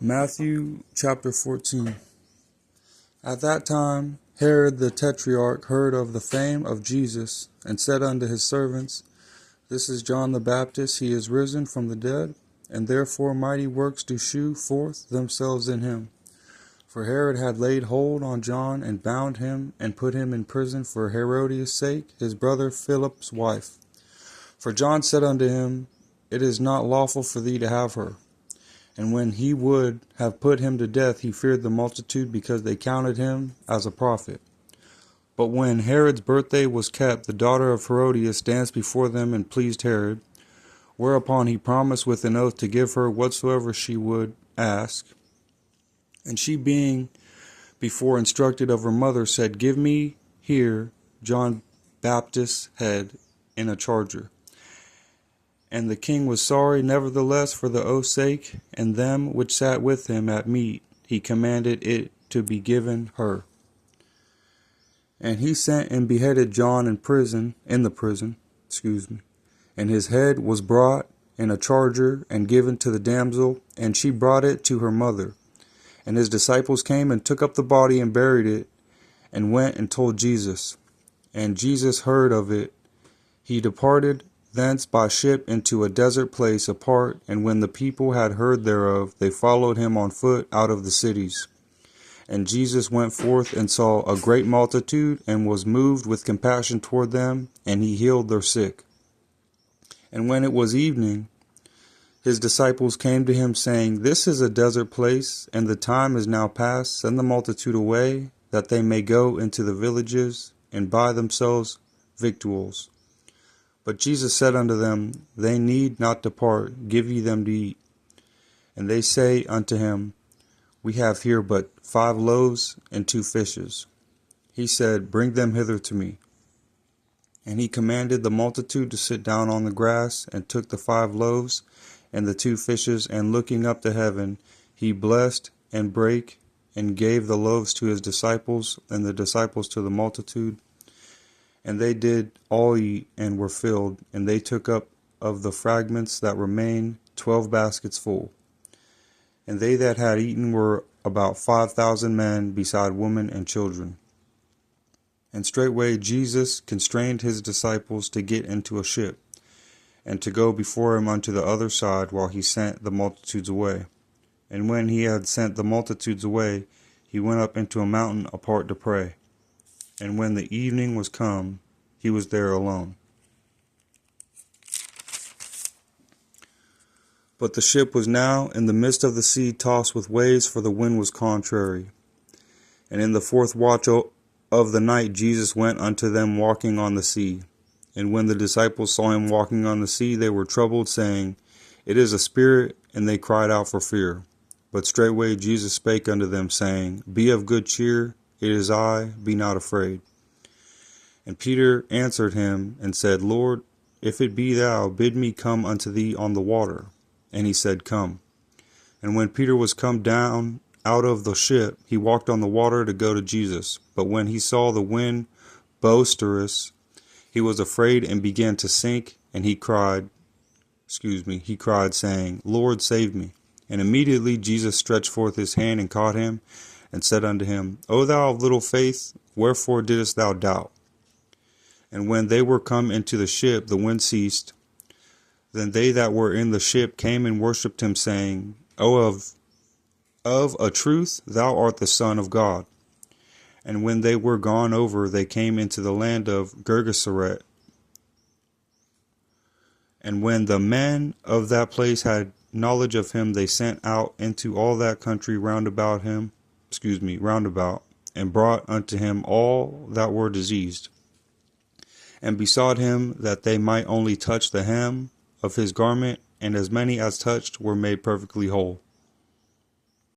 Matthew chapter 14. At that time Herod the Tetrarch heard of the fame of Jesus, and said unto his servants, This is John the Baptist, he is risen from the dead, and therefore mighty works do shew forth themselves in him. For Herod had laid hold on John, and bound him, and put him in prison for Herodias' sake, his brother Philip's wife. For John said unto him, It is not lawful for thee to have her. And when he would have put him to death, he feared the multitude, because they counted him as a prophet. But when Herod's birthday was kept, the daughter of Herodias danced before them and pleased Herod, whereupon he promised with an oath to give her whatsoever she would ask. And she, being before instructed of her mother, said, Give me here John Baptist's head in a charger. And the king was sorry, nevertheless, for the oath's sake, and them which sat with him at meat, he commanded it to be given her. And he sent and beheaded John in the prison, and his head was brought in a charger and given to the damsel, and she brought it to her mother. And his disciples came and took up the body and buried it, and went and told Jesus. And Jesus heard of it. He departed thence by ship into a desert place apart, and when the people had heard thereof, they followed him on foot out of the cities. And Jesus went forth and saw a great multitude, and was moved with compassion toward them, and he healed their sick. And when it was evening, his disciples came to him, saying, This is a desert place, and the time is now past. Send the multitude away, that they may go into the villages, and buy themselves victuals. But Jesus said unto them, They need not depart, give ye them to eat. And they say unto him, We have here but 5 loaves and 2 fishes. He said, Bring them hither to me. And he commanded the multitude to sit down on the grass, and took the 5 loaves and the 2 fishes, and looking up to heaven, he blessed and brake, and gave the loaves to his disciples, and the disciples to the multitude. And they did all eat, and were filled, and they took up of the fragments that remained 12 baskets full. And they that had eaten were about 5,000 men, beside women and children. And straightway Jesus constrained his disciples to get into a ship, and to go before him unto the other side, while he sent the multitudes away. And when he had sent the multitudes away, he went up into a mountain apart to pray. And when the evening was come, he was there alone. But the ship was now in the midst of the sea, tossed with waves, for the wind was contrary. And in the 4th watch of the night Jesus went unto them walking on the sea. And when the disciples saw him walking on the sea, they were troubled, saying, It is a spirit, and they cried out for fear. But straightway Jesus spake unto them, saying, Be of good cheer, it is I, be not afraid. And Peter answered him, and said, Lord, if it be thou, bid me come unto thee on the water. And he said, Come. And when Peter was come down out of the ship, he walked on the water to go to Jesus. But when he saw the wind boisterous, he was afraid, and began to sink, and he cried, saying, Lord, save me. And immediately Jesus stretched forth his hand, and caught him, and said unto him, O thou of little faith, wherefore didst thou doubt? And when they were come into the ship, the wind ceased. Then they that were in the ship came and worshipped him, saying, of a truth thou art the Son of God. And when they were gone over, they came into the land of Gergesaret. And when the men of that place had knowledge of him, they sent out into all that country round about, and brought unto him all that were diseased, and besought him that they might only touch the hem of his garment, and as many as touched were made perfectly whole.